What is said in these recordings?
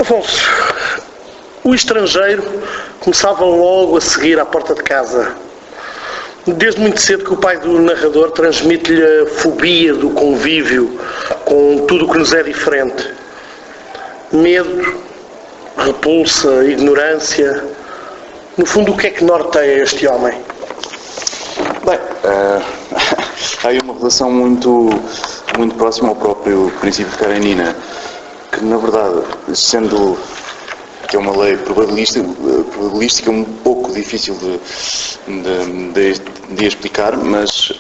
Afonso, o estrangeiro começava logo a seguir à porta de casa. Desde muito cedo que o pai do narrador transmite-lhe a fobia do convívio com tudo o que nos é diferente. Medo, repulsa, ignorância. No fundo, o que é que norteia este homem? Bem, há aí uma relação muito próxima ao próprio princípio de Karenina, que na verdade, sendo que é uma lei probabilística um pouco difícil de explicar, mas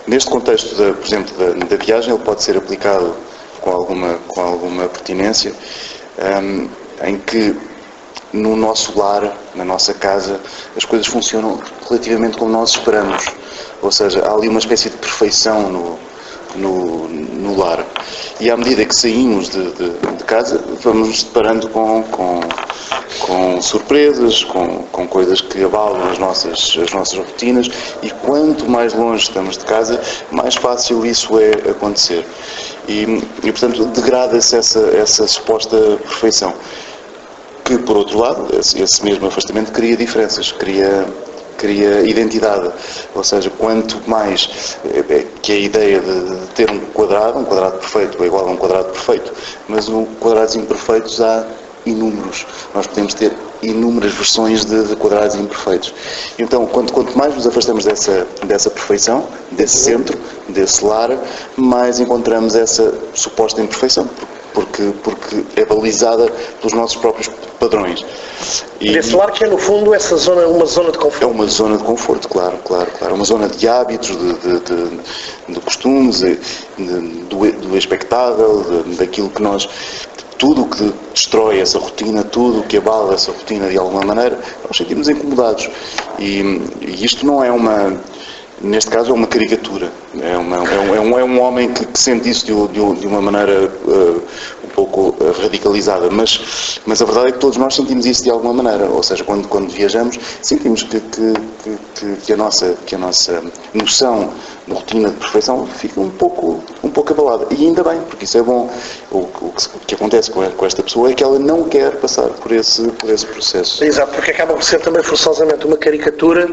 neste contexto, por exemplo, da viagem, ele pode ser aplicado com alguma pertinência, em que no nosso lar, na nossa casa, as coisas funcionam relativamente como nós esperamos. Ou seja, há ali uma espécie de perfeição no lar. E à medida que saímos de casa, vamos nos deparando com surpresas, com coisas que abalam as nossas rotinas, e quanto mais longe estamos de casa, mais fácil isso é acontecer. E portanto, degrada-se essa suposta perfeição. Que, por outro lado, esse mesmo afastamento cria diferenças, cria identidade. Ou seja, quanto mais que a ideia de ter um quadrado perfeito é igual a um quadrado perfeito, mas quadrados imperfeitos há inúmeros. Nós podemos ter inúmeras versões de quadrados imperfeitos. Então, quanto mais nos afastamos dessa perfeição, desse centro, desse lar, mais encontramos essa suposta imperfeição, porque é balizada pelos nossos próprios padrões. E desse lar que é, no fundo, uma zona de conforto. É uma zona de conforto, claro. Uma zona de hábitos, de costumes, do expectável, daquilo que nós... Tudo o que destrói essa rotina, tudo o que abala essa rotina de alguma maneira, nós sentimos incomodados. E isto não é neste caso é uma caricatura. É um homem que sente isso de uma maneira um pouco radicalizada, mas a verdade é que todos nós sentimos isso de alguma maneira. Ou seja, quando viajamos, sentimos que a nossa noção de rotina de perfeição fica um pouco abalada. E ainda bem, porque isso é bom. O que acontece com esta pessoa é que ela não quer passar por esse processo. Exato, porque acaba por ser também forçosamente uma caricatura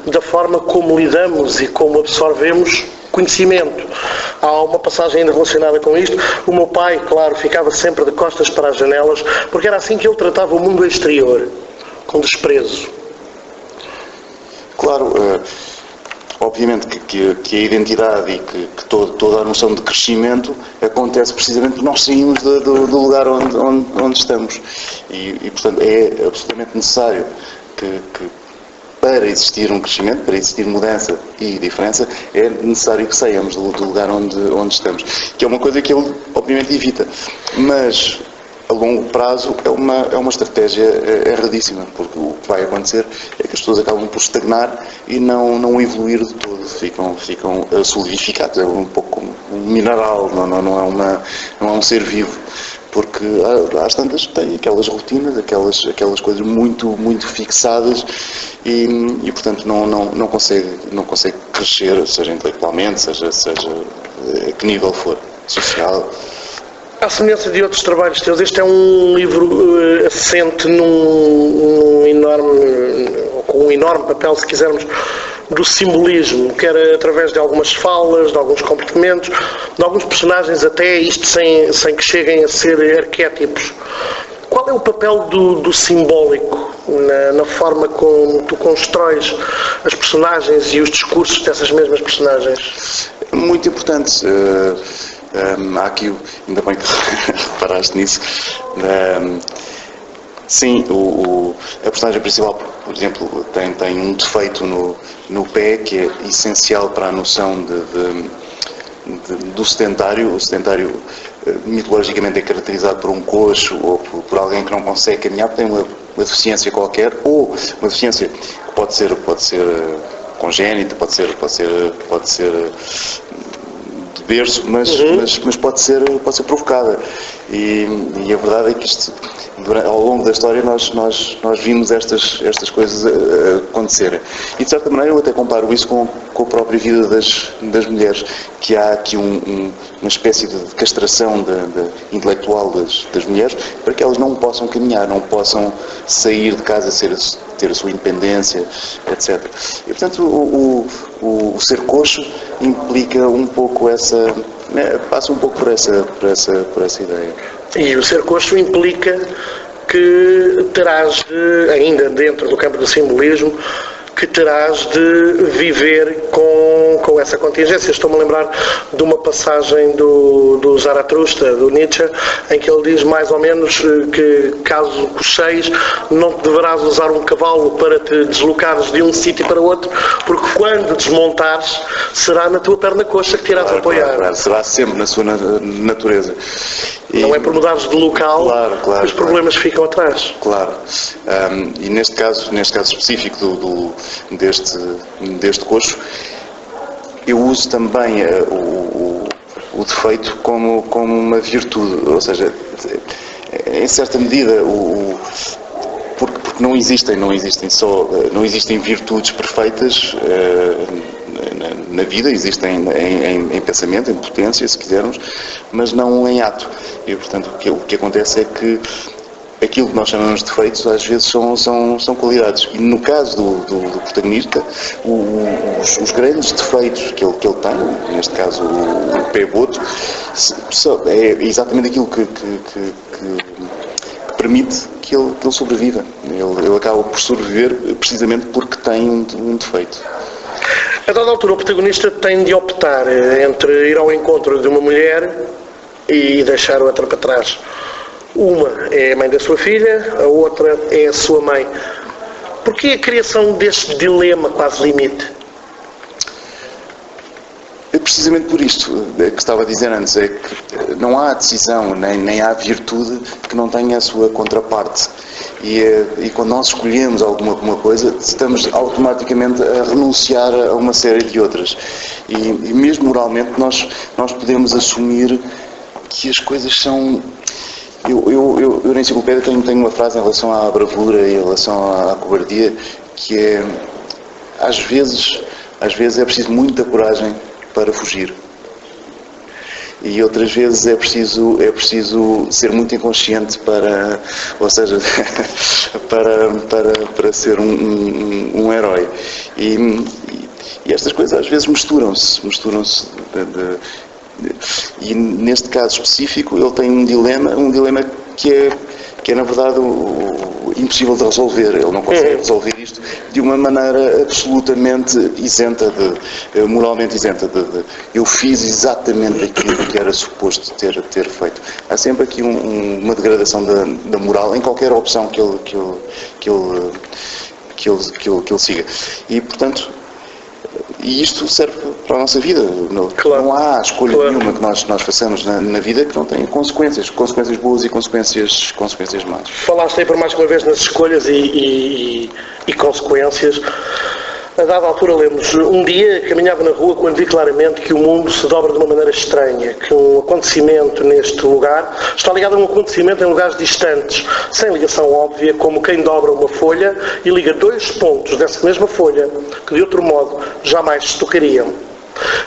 da forma como lidamos e como absorvemos conhecimento. Há uma passagem ainda relacionada com isto. O meu pai, claro, ficava sempre de costas para as janelas, porque era assim que ele tratava o mundo exterior, com desprezo. Claro, obviamente que a identidade e que toda a noção de crescimento acontece precisamente porque nós saímos do lugar onde estamos. E portanto, é absolutamente necessário que para existir um crescimento, para existir mudança e diferença, é necessário que saiamos do lugar onde estamos. Que é uma coisa que ele, obviamente, evita. Mas, a longo prazo, é uma estratégia erradíssima, porque o que vai acontecer é que as pessoas acabam por estagnar e não evoluir de todo. Ficam solidificados. É um pouco como um mineral, não é um ser vivo. Porque às tantas tem aquelas rotinas, aquelas coisas muito fixadas e portanto não consegue crescer, seja intelectualmente, seja a que nível for, social. À semelhança de outros trabalhos teus, este é um livro assente com um enorme papel, se quisermos, do simbolismo, quer através de algumas falas, de alguns comportamentos, de alguns personagens, até isto sem que cheguem a ser arquétipos. Qual é o papel do simbólico na forma como tu constróis as personagens e os discursos dessas mesmas personagens? Muito importante. Há aqui, ainda bem que reparaste nisso, sim, a personagem principal, por exemplo, tem um defeito no pé que é essencial para a noção do sedentário. O sedentário mitologicamente é caracterizado por um coxo ou por alguém que não consegue caminhar, tem uma deficiência qualquer, ou uma deficiência que pode ser congénita, pode ser de berço, mas pode ser provocada. E a verdade é que isto, ao longo da história, nós vimos estas coisas acontecerem. E de certa maneira eu até comparo isso com com a própria vida das mulheres, que há aqui uma espécie de castração intelectual das mulheres, para que elas não possam caminhar, não possam sair de casa, ter a sua independência, etc. E, portanto, o ser coxo implica um pouco passa um pouco por essa ideia. E o ser coxo implica que terás de, ainda dentro do campo do simbolismo, que terás de viver com essa contingência. Estou-me a lembrar de uma passagem do Zaratustra, do Nietzsche, em que ele diz mais ou menos que, caso cocheis, não deverás usar um cavalo para te deslocares de um sítio para outro, porque quando desmontares, será na tua perna coxa que te irás apoiar. Claro, será sempre na sua natureza. Não é por mudares de local que os problemas ficam atrás. Claro. E neste caso específico deste coxo, eu uso também o defeito como uma virtude, ou seja, em certa medida, porque não existem virtudes perfeitas na vida, existem em pensamento, em potência, se quisermos, mas não em ato. E, portanto, o que acontece é que aquilo que nós chamamos de defeitos às vezes são qualidades. E no caso do protagonista, os grandes defeitos que ele tem, neste caso o pé boto, é exatamente aquilo que permite que ele sobreviva. Ele acaba por sobreviver precisamente porque tem um defeito. A dada altura, o protagonista tem de optar entre ir ao encontro de uma mulher e deixar a outra para trás. Uma é a mãe da sua filha, a outra é a sua mãe. Porquê a criação deste dilema quase limite? É precisamente por isto que estava a dizer antes, é que não há decisão, nem há virtude que não tenha a sua contraparte. E quando nós escolhemos alguma coisa, estamos automaticamente a renunciar a uma série de outras. E mesmo moralmente nós podemos assumir que as coisas são... Eu na enciclopédia tenho uma frase em relação à bravura e em relação à cobardia, que é, às vezes é preciso muita coragem para fugir. E outras vezes é preciso ser muito inconsciente para ser um herói. E estas coisas às vezes misturam-se. E neste caso específico ele tem um dilema que é na verdade impossível de resolver. Ele não consegue resolver isto de uma maneira absolutamente isenta, moralmente isenta. Eu fiz exatamente aquilo que era suposto ter feito. Há sempre aqui uma degradação da moral em qualquer opção que ele siga. E portanto, e isto serve para a nossa vida. Não há escolha nenhuma que nós façamos na vida que não tenha consequências boas e consequências más. Falaste aí por mais uma vez nas escolhas e consequências. A dada altura lemos: um dia caminhava na rua quando vi claramente que o mundo se dobra de uma maneira estranha, que um acontecimento neste lugar está ligado a um acontecimento em lugares distantes, sem ligação óbvia, como quem dobra uma folha e liga dois pontos dessa mesma folha que de outro modo jamais se tocariam.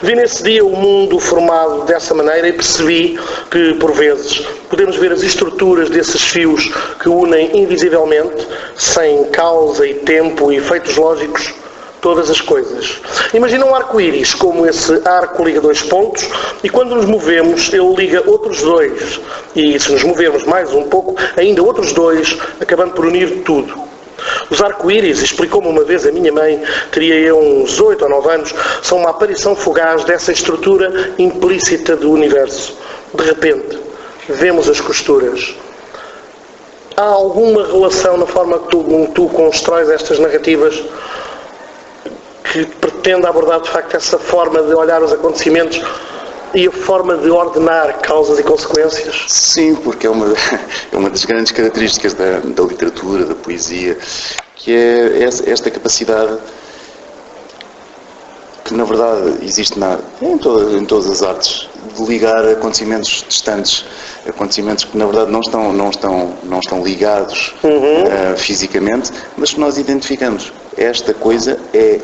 Vi nesse dia o mundo formado dessa maneira e percebi que, por vezes, podemos ver as estruturas desses fios que unem invisivelmente, sem causa e tempo e efeitos lógicos, todas as coisas. Imagina um arco-íris, como esse arco liga dois pontos, e quando nos movemos, ele liga outros dois. E se nos movermos mais um pouco, ainda outros dois, acabando por unir tudo. Os arco-íris, explicou-me uma vez a minha mãe, teria eu uns 8 ou 9 anos, são uma aparição fugaz dessa estrutura implícita do universo. De repente, vemos as costuras. Há alguma relação na forma que tu constróis estas narrativas que pretende abordar de facto essa forma de olhar os acontecimentos e a forma de ordenar causas e consequências? Sim, porque é uma das grandes características da literatura, da poesia, que é esta capacidade que na verdade existe em todas as artes, de ligar acontecimentos distantes, acontecimentos que na verdade não estão ligados fisicamente, mas que nós identificamos. Esta coisa é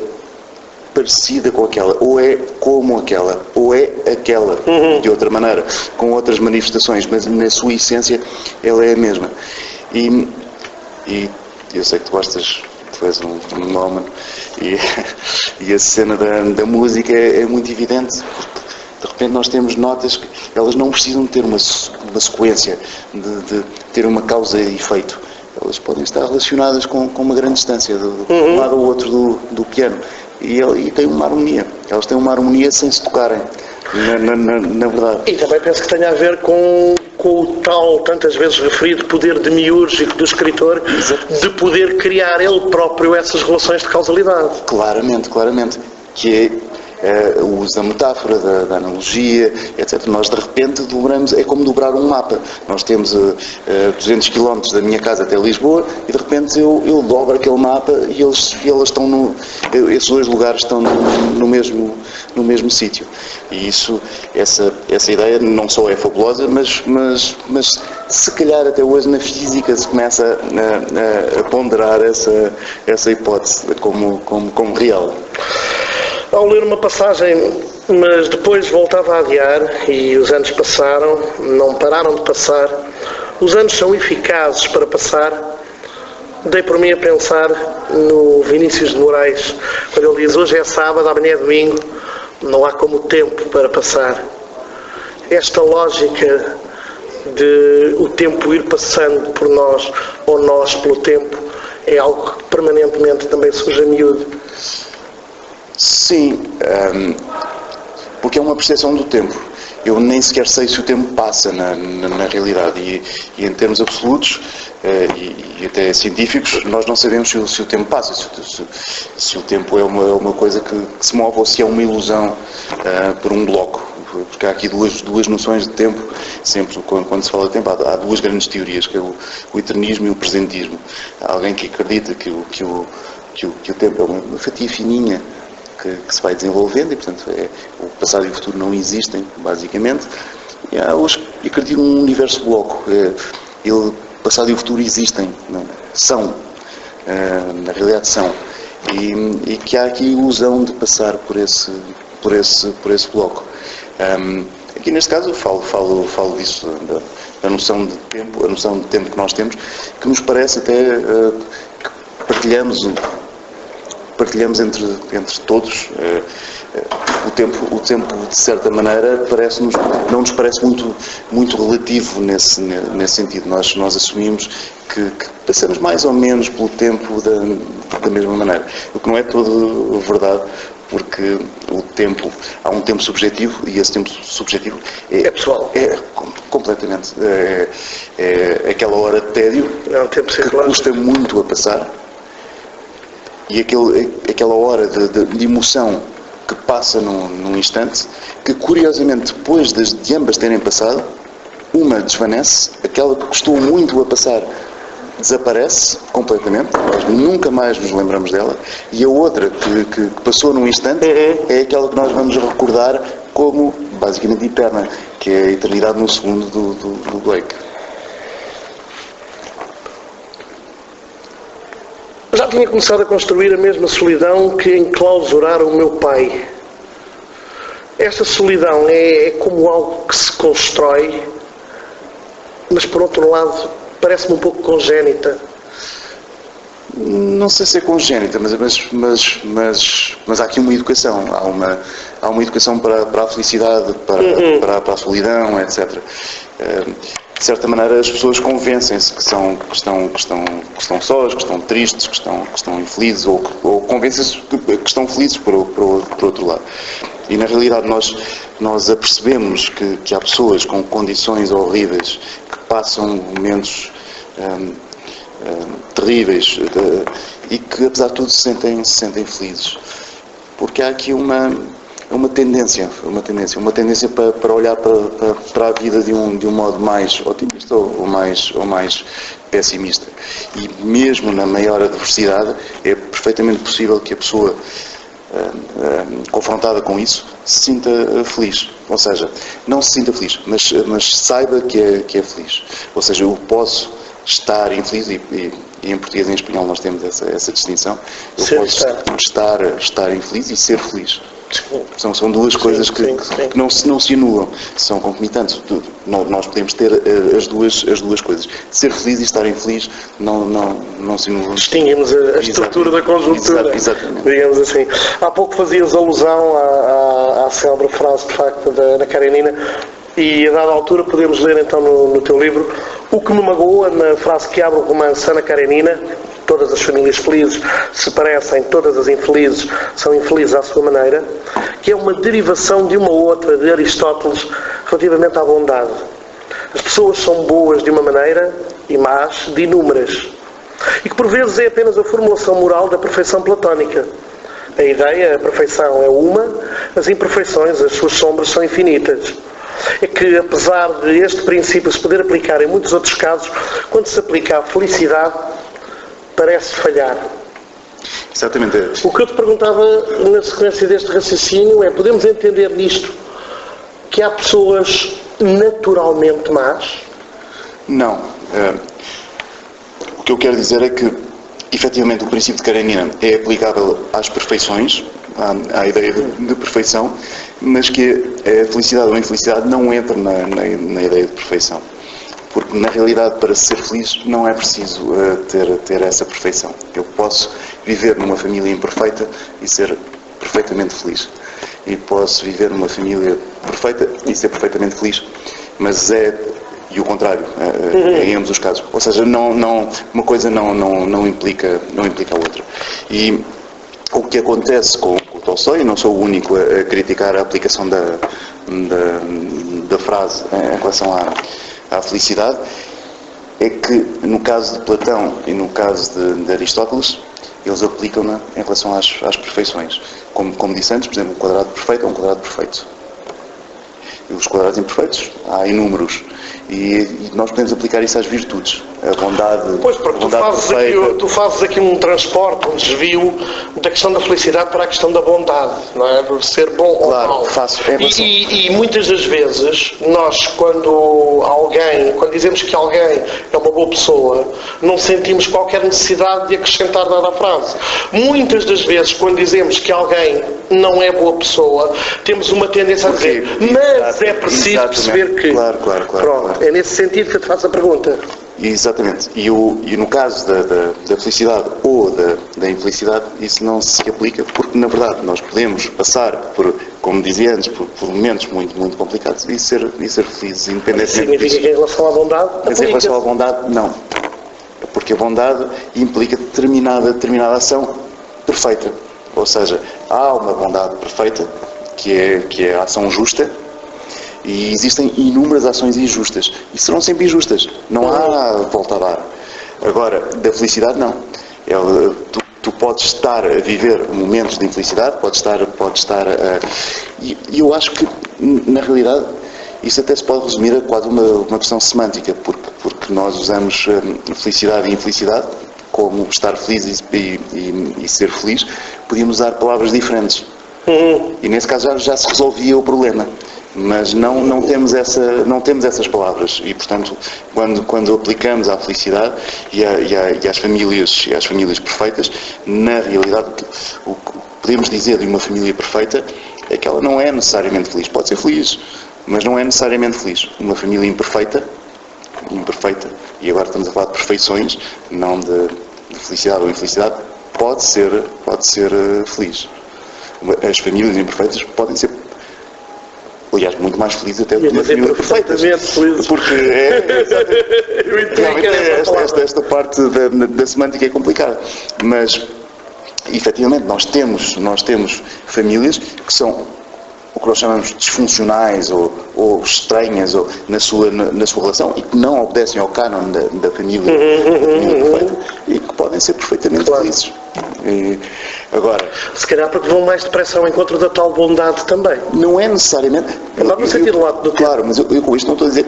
parecida com aquela, ou é como aquela, ou é aquela, de outra maneira, com outras manifestações, mas na sua essência ela é a mesma. E eu sei que tu gostas, tu és um fenómeno, e a cena da música é muito evidente, porque de repente nós temos notas que elas não precisam de ter uma sequência, de ter uma causa e efeito. Elas podem estar relacionadas com uma grande distância, de um lado ao outro do piano. E tem uma harmonia. Elas têm uma harmonia sem se tocarem, na verdade. E também penso que tenha a ver com o tal, tantas vezes referido, poder demiúrgico do escritor, de poder criar ele próprio essas relações de causalidade. Claramente. Que é o uso da metáfora, da analogia, etc. Nós, de repente, dobramos, é como dobrar um mapa. Nós temos 200 km da minha casa até Lisboa e, de repente, eu dobro aquele mapa e eles estão esses dois lugares estão no mesmo sítio. E essa ideia não só é fabulosa, mas se calhar até hoje na física se começa a ponderar essa hipótese como real. Ao ler uma passagem, mas depois voltava a adiar, e os anos passaram, não pararam de passar, os anos são eficazes para passar, dei por mim a pensar no Vinícius de Moraes, quando ele diz: hoje é sábado, amanhã é domingo, não há como tempo para passar. Esta lógica de o tempo ir passando por nós, ou nós pelo tempo, é algo que permanentemente também surge a miúdo. Sim, porque é uma percepção do tempo. Eu nem sequer sei se o tempo passa na realidade e em termos absolutos e até científicos, nós não sabemos se o tempo passa, se o tempo é uma coisa que se move ou se é uma ilusão por um bloco. Porque há aqui duas noções de tempo, sempre quando se fala de tempo, há duas grandes teorias, que é o eternismo e o presentismo. Há alguém que acredita que o tempo é uma fatia fininha que se vai desenvolvendo e, portanto, o passado e o futuro não existem, basicamente. E há os que acreditam num universo bloco. O passado e o futuro existem, não? São. Na realidade são. E que há aqui a ilusão de passar por esse bloco. Aqui neste caso eu falo disso, da noção de tempo, a noção de tempo que nós temos, que nos parece até que partilhamos entre todos. O tempo de certa maneira não nos parece muito relativo nesse sentido. Nós assumimos que passamos mais ou menos pelo tempo da mesma maneira, o que não é todo verdade, porque há um tempo subjetivo e esse tempo subjetivo é pessoal. É completamente. É aquela hora de tédio que custa muito a passar. E aquela hora de emoção que passa num instante, que curiosamente depois de ambas terem passado, uma desvanece, aquela que custou muito a passar desaparece completamente, nós nunca mais nos lembramos dela, e a outra que passou num instante é aquela que nós vamos recordar como basicamente eterna, que é a eternidade no segundo do Blake. Já tinha começado a construir a mesma solidão que enclausurara o meu pai. Esta solidão é como algo que se constrói, mas por outro lado parece-me um pouco congénita. Não sei se é congénita, mas há aqui uma educação. Há uma educação para a felicidade, para a solidão, etc. De certa maneira as pessoas convencem-se que estão sós, que estão tristes, que estão infelizes, ou convencem-se que estão felizes por outro lado. E na realidade nós apercebemos que há pessoas com condições horríveis que passam momentos terríveis e que apesar de tudo se sentem felizes. Porque há aqui uma tendência para olhar para a vida de um modo mais otimista ou mais pessimista. E mesmo na maior adversidade é perfeitamente possível que a pessoa confrontada com isso se sinta feliz. Ou seja, não se sinta feliz, mas saiba que é feliz. Ou seja, eu posso estar infeliz E em português e em espanhol nós temos essa distinção. Eu Ser posso estar infeliz e ser feliz. São duas coisas que não se anulam, são concomitantes. Nós podemos ter as duas coisas. Ser feliz e estar infeliz não se anulam. Distinguimos a estrutura da conjuntura, digamos assim. Há pouco fazias alusão à célebre frase, de facto, da Ana Karenina, e a dada altura podemos ler então no teu livro o que me magoa, na frase que abre o romance Ana Karenina: todas as famílias felizes se parecem, todas as infelizes são infelizes à sua maneira, que é uma derivação de uma outra de Aristóteles relativamente à bondade. As pessoas são boas de uma maneira e más de inúmeras, e que por vezes é apenas a formulação moral da perfeição platónica. A ideia, a perfeição é uma, as imperfeições, as suas sombras são infinitas. É que, apesar de este princípio se poder aplicar em muitos outros casos, quando se aplica à felicidade, parece falhar. Exatamente. O que eu te perguntava na sequência deste raciocínio é: podemos entender nisto que há pessoas naturalmente más? Não. O que eu quero dizer é que, efetivamente, o princípio de Karenina é aplicável às perfeições, à ideia de perfeição, mas que a felicidade ou a infelicidade não entra na ideia de perfeição. Porque, na realidade, para ser feliz não é preciso ter essa perfeição. Eu posso viver numa família imperfeita e ser perfeitamente feliz. E posso viver numa família perfeita e ser perfeitamente feliz. Mas e o contrário, em ambos os casos. Ou seja, uma coisa não implica a outra. E o que acontece com o Tolstói, não sou o único a criticar a aplicação da frase em relação à felicidade, é que no caso de Platão e no caso de Aristóteles, eles aplicam-na em relação às perfeições. Como disse antes, por exemplo, um quadrado perfeito é um quadrado perfeito. E os quadrados imperfeitos, há inúmeros. E nós podemos aplicar isso às virtudes. A bondade. Pois, porque tu fazes aqui um transporte, um desvio da questão da felicidade para a questão da bondade, não é? De ser bom ou mau. Faço. E muitas das vezes, nós, quando dizemos que alguém é uma boa pessoa, não sentimos qualquer necessidade de acrescentar nada à frase. Muitas das vezes, quando dizemos que alguém não é boa pessoa, temos uma tendência a dizer, mas é preciso perceber que... Claro. Pronto, é nesse sentido que eu te faço a pergunta. Exatamente. E no caso da felicidade ou da infelicidade, isso não se aplica, porque, na verdade, nós podemos passar por, como dizia antes, por momentos muito, muito complicados e ser felizes, independentemente disso. Significa que em relação à bondade... Mas em relação à bondade, não. Porque a bondade implica determinada ação perfeita. Ou seja, há uma bondade perfeita, que é a ação justa, e existem inúmeras ações injustas. E serão sempre injustas. Não há volta a dar. Agora, da felicidade, não. Tu podes estar a viver momentos de infelicidade, podes estar e eu acho que, na realidade, isso até se pode resumir a quase uma questão semântica, porque nós usamos felicidade e infelicidade como estar feliz e ser feliz. Podíamos usar palavras diferentes. E nesse caso já se resolvia o problema. Mas não temos essas palavras e, portanto, quando aplicamos à felicidade e às famílias perfeitas, na realidade o que podemos dizer de uma família perfeita é que ela não é necessariamente feliz. Pode ser feliz, mas não é necessariamente feliz. Uma família imperfeita, e agora estamos a falar de perfeições, não de felicidade ou infelicidade, pode ser feliz. As famílias imperfeitas podem ser, aliás, muito mais felizes até do que uma família perfeita. Porque realmente esta parte da semântica é complicada. Mas, efetivamente, nós temos famílias que são o que nós chamamos de disfuncionais ou estranhas na sua relação e que não obedecem ao cânon da família perfeita e que podem ser perfeitamente felizes. Agora, se calhar porque vão mais depressa ao encontro da tal bondade também. Não é necessariamente. No sentido lado do claro, mas eu com isto não estou a dizer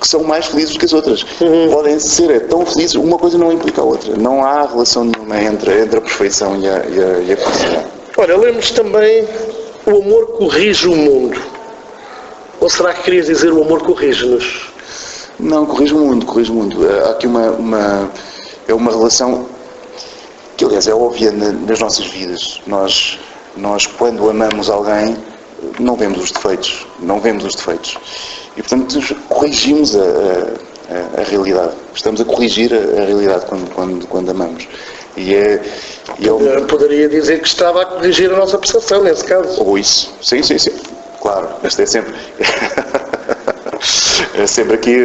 que são mais felizes que as outras. Podem ser tão felizes, uma coisa não implica a outra. Não há relação nenhuma entre a perfeição e a felicidade. Olha, lemos também o amor corrige o mundo. Ou será que querias dizer o amor corrige-nos? Não, corrige o mundo. Há aqui é uma relação que, aliás, é óbvia nas nossas vidas. Nós, quando amamos alguém, não vemos os defeitos. E, portanto, corrigimos a realidade. Estamos a corrigir a realidade quando amamos. Poderia dizer que estava a corrigir a nossa percepção, nesse caso. Ou isso. Sim. Claro. Esta é sempre... É sempre aqui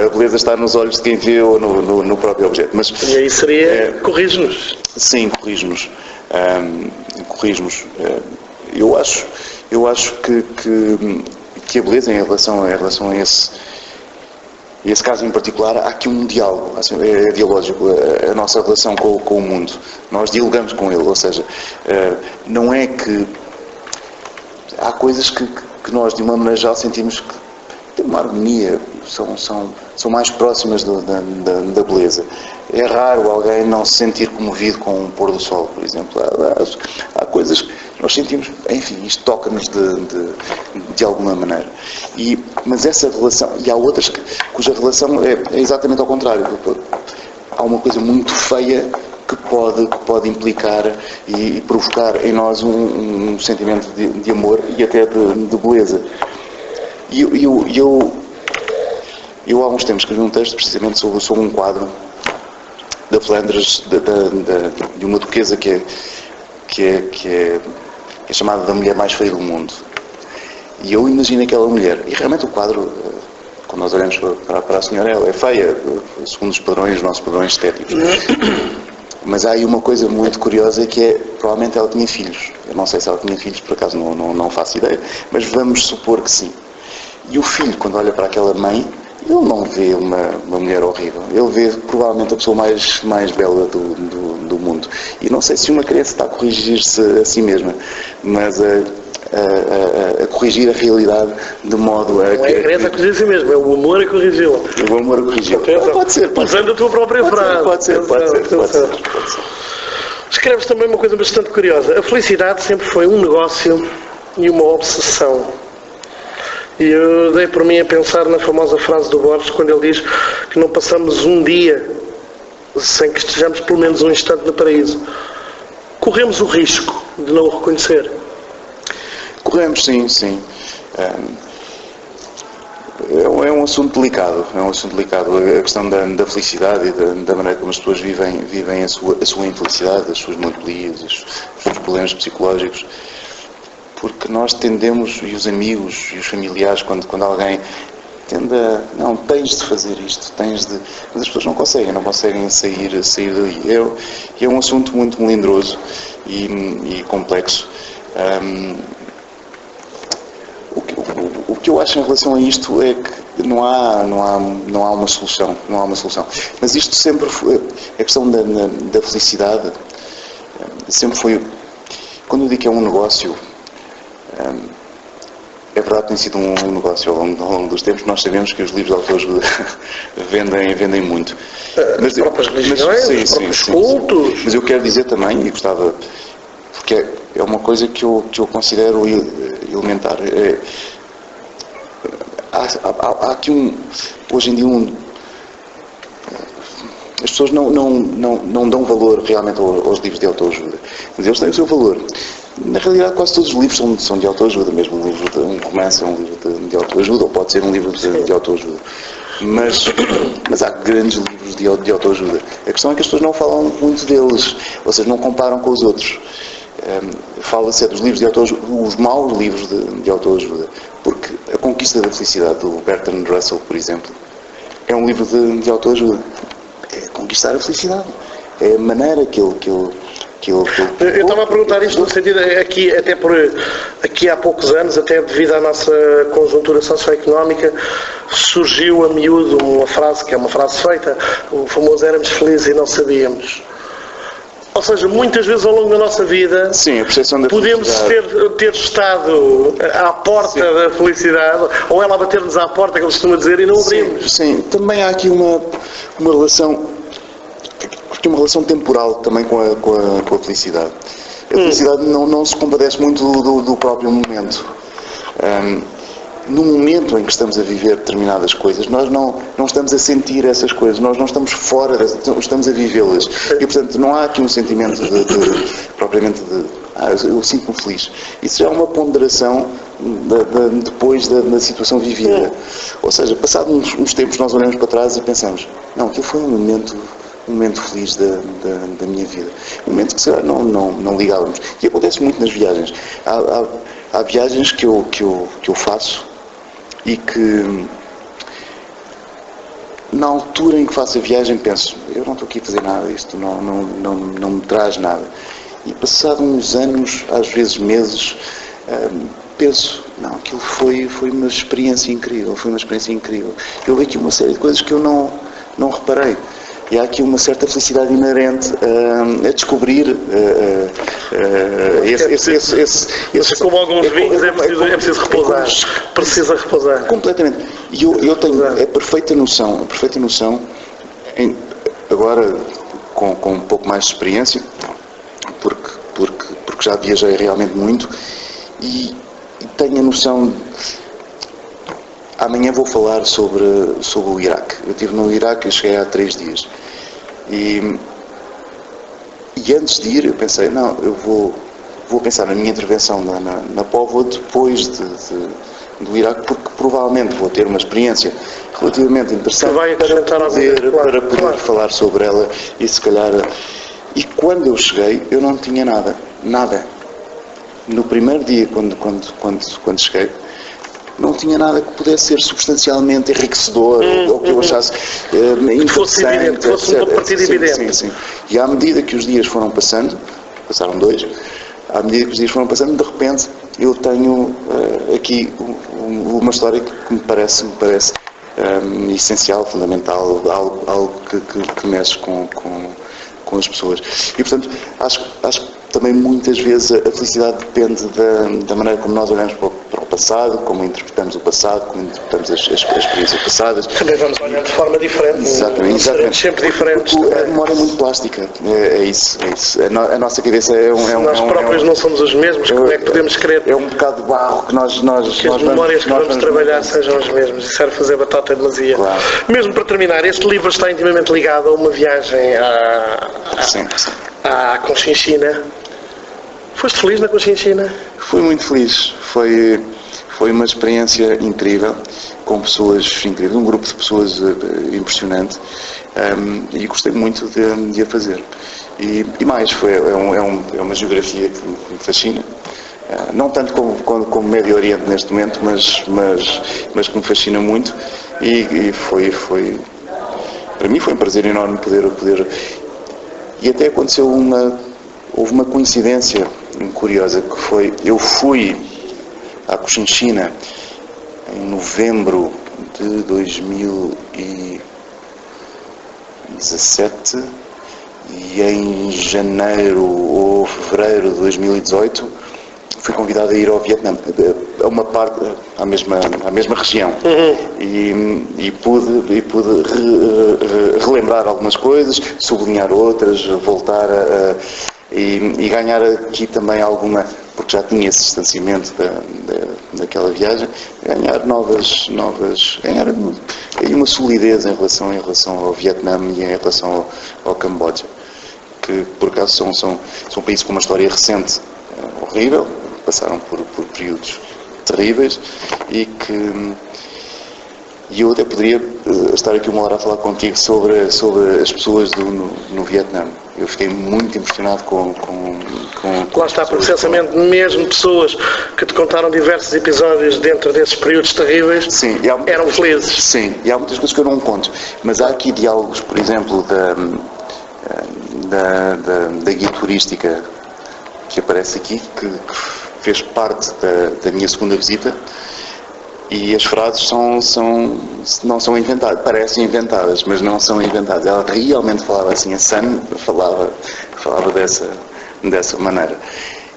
a beleza está nos olhos de quem vê ou no próprio objeto. Mas, e aí seria corrige-nos. Sim, corrige-nos. Eu acho que a beleza, em relação a esse caso em particular, há aqui um diálogo, é dialógico, a nossa relação com o mundo. Nós dialogamos com ele, ou seja, não é que há coisas que nós, de uma maneira geral, sentimos que têm uma harmonia, são mais próximas da beleza. É raro alguém não se sentir comovido com o pôr do sol, por exemplo. Há coisas que nós sentimos, enfim, isto toca-nos de alguma maneira. Mas essa relação, e há outras cuja relação é exatamente ao contrário. Há uma coisa muito feia que pode implicar e provocar em nós um sentimento de amor e até de beleza. Eu há uns tempos escrevi um texto precisamente sobre um quadro da Flandres, de uma duquesa que é chamada da mulher mais feia do mundo. E eu imagino aquela mulher, e realmente o quadro, quando nós olhamos para a senhora, ela é feia, segundo os nossos padrões estéticos. Mas há aí uma coisa muito curiosa que é, provavelmente ela tinha filhos. Eu não sei se ela tinha filhos, por acaso não faço ideia, mas vamos supor que sim. E o filho, quando olha para aquela mãe, ele não vê uma mulher horrível. Ele vê provavelmente a pessoa mais bela do mundo. E não sei se uma criança está a corrigir-se a si mesma, mas a corrigir a realidade de modo a... Não é a criança a corrigir a si mesma, é o amor a corrigi-la. O amor a corrigi-la. Pode ser. Usando a tua própria frase. Pode ser. Escreves também uma coisa bastante curiosa. A felicidade sempre foi um negócio e uma obsessão. E eu dei por mim a pensar na famosa frase do Borges, quando ele diz que não passamos um dia sem que estejamos pelo menos um instante no paraíso. Corremos o risco de não o reconhecer. Corremos, sim. É um assunto delicado. A questão da felicidade e da maneira como as pessoas vivem a sua infelicidade, as suas melancolias, os seus problemas psicológicos. Porque nós tendemos, e os amigos e os familiares, quando alguém tende a... Não, tens de fazer isto, mas as pessoas não conseguem sair dali. É um assunto muito melindroso e complexo. O que eu acho em relação a isto é que não há uma solução. Mas isto sempre foi... A questão da felicidade sempre foi... Quando eu digo que é um negócio... É verdade que tem sido um negócio ao longo dos tempos. Nós sabemos que os livros de autoajuda vendem muito. As próprias religiões, os próprios cultos. Mas eu quero dizer também, e gostava, porque é uma coisa que eu considero elementar. Há aqui hoje em dia as pessoas não dão valor realmente aos livros de autoajuda. Mas eles têm o seu valor. Na realidade, quase todos os livros são de autoajuda, mesmo um romance é um livro de autoajuda, ou pode ser um livro de autoajuda. Mas há grandes livros de autoajuda. A questão é que as pessoas não falam muito deles, ou seja, não comparam com os outros. Fala-se dos livros de autoajuda, os maus livros de autoajuda, porque A Conquista da Felicidade, do Bertrand Russell, por exemplo, é um livro de autoajuda. É conquistar a felicidade. É a maneira que ele eu estava a perguntar isto no sentido, aqui há poucos anos, até devido à nossa conjuntura socioeconómica, surgiu a miúdo uma frase, que é uma frase feita, o famoso éramos felizes e não sabíamos. Ou seja, muitas vezes ao longo da nossa vida, sim, a percepção da podemos ter estado à porta sim. da felicidade, ou ela a bater-nos à porta, que ele costuma dizer, e não abrimos. Sim, também há aqui uma relação... Porque uma relação temporal também com a felicidade. A felicidade não se compadece muito do próprio momento. no momento em que estamos a viver determinadas coisas, nós não estamos a sentir essas coisas, nós não estamos fora, estamos a vivê-las. E, portanto, não há aqui um sentimento propriamente eu sinto-me feliz. Isso já é uma ponderação depois da situação vivida. Ou seja, passados uns tempos, nós olhamos para trás e pensamos, não, aquilo foi um momento feliz da minha vida. Um momento que, se calhar, não ligávamos. E acontece muito nas viagens. Há viagens que eu faço e que, na altura em que faço a viagem, penso, eu não estou aqui a fazer nada, isto não me traz nada. E passados uns anos, às vezes meses, penso, não, aquilo foi uma experiência incrível, Eu vi aqui uma série de coisas que eu não reparei. E há aqui uma certa felicidade inerente a descobrir esse como alguns vinhos é preciso repousar. Precisa repousar. Completamente. E eu tenho a perfeita noção, agora com um pouco mais de experiência, porque já viajei realmente muito, e tenho a noção. Amanhã vou falar sobre o Iraque. Eu estive no Iraque e cheguei há 3 dias. E antes de ir eu pensei, não, eu vou pensar na minha intervenção na Póvoa depois do Iraque, porque provavelmente vou ter uma experiência relativamente interessante para poder falar sobre ela e se calhar... E quando eu cheguei, eu não tinha nada. No primeiro dia, quando cheguei, não tinha nada que pudesse ser substancialmente enriquecedor, ou que eu achasse interessante. Que fosse uma partida evidente. Sim. E à medida que os dias foram passando, passaram 2, à medida que os dias foram passando, de repente, eu tenho aqui uma história que me parece essencial, fundamental, algo que mexe com as pessoas. E, portanto, acho que também muitas vezes a felicidade depende da maneira como nós olhamos para o passado, como interpretamos o passado, como interpretamos as experiências passadas. Também vamos olhar de forma diferente. Exatamente. Sempre diferentes. Porque a memória é muito plástica. É isso. A nossa cabeça é nós próprios não somos os mesmos, como é que podemos querer? É um bocado de barro que nós que as memórias que vamos trabalhar sejam as mesmas. Isso era fazer batata de demasia. Claro. Mesmo para terminar, este livro está intimamente ligado a uma viagem à Conchinchina. Foste feliz na Conchinchina? Fui muito feliz. Foi uma experiência incrível, com pessoas incríveis, um grupo de pessoas impressionante, e gostei muito de a fazer. E mais, é uma geografia que me fascina, não tanto como Médio Oriente neste momento, mas que me fascina muito, e para mim foi um prazer enorme poder e até aconteceu houve uma coincidência curiosa, que foi, eu fui à Conchinchina em novembro de 2017 e em janeiro ou fevereiro de 2018 fui convidado a ir ao Vietnã, a uma parte, à mesma região, e pude relembrar algumas coisas, sublinhar outras, voltar e ganhar aqui também alguma, porque já tinha esse distanciamento daquela viagem, ganhar ganhar aí uma solidez em relação ao Vietnã e em relação ao Camboja, que por acaso são países com uma história recente horrível, passaram por períodos terríveis e eu até poderia estar aqui uma hora a falar contigo sobre as pessoas no Vietnã. Eu fiquei muito impressionado com lá está, porque essencialmente mesmo pessoas que te contaram diversos episódios dentro desses períodos terríveis, sim, eram felizes. Sim, e há muitas coisas que eu não conto, mas há aqui diálogos, por exemplo, da guia turística que aparece aqui, que fez parte da minha segunda visita, e as frases não são inventadas, parecem inventadas, mas não são inventadas. Ela realmente falava assim, a Sun falava dessa maneira.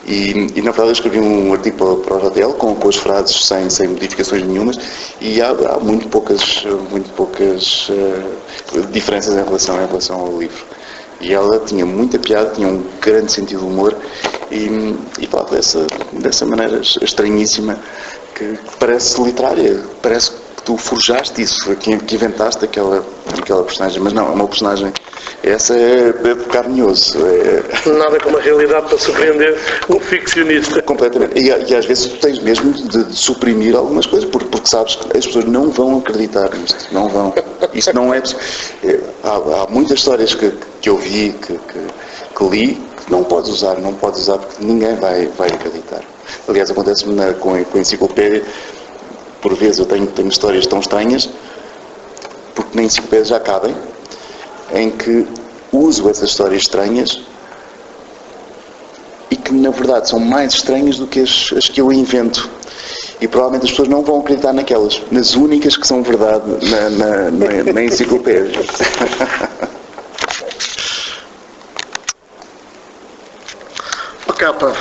E na verdade eu escrevi um artigo para o JTL com as frases sem modificações nenhumas, e há muito poucas diferenças em relação ao livro. E ela tinha muita piada, tinha um grande sentido de humor, e falava dessa maneira estranhíssima que parece literária, parece que tu forjaste isso, que inventaste aquela personagem, mas não, é uma personagem, essa é de carne e osso. Nada como a realidade para surpreender um ficcionista. Completamente. E às vezes tu tens mesmo de suprimir algumas coisas, porque sabes que as pessoas não vão acreditar nisto, não vão. Isto não é... Há muitas histórias que eu vi, que li, que não podes usar porque ninguém vai acreditar. Aliás, acontece-me com a enciclopédia, por vezes eu tenho histórias tão estranhas, porque na enciclopédia já cabem, em que uso essas histórias estranhas e que na verdade são mais estranhas do que as que eu invento. E provavelmente as pessoas não vão acreditar nas únicas que são verdade na enciclopédia. Capa.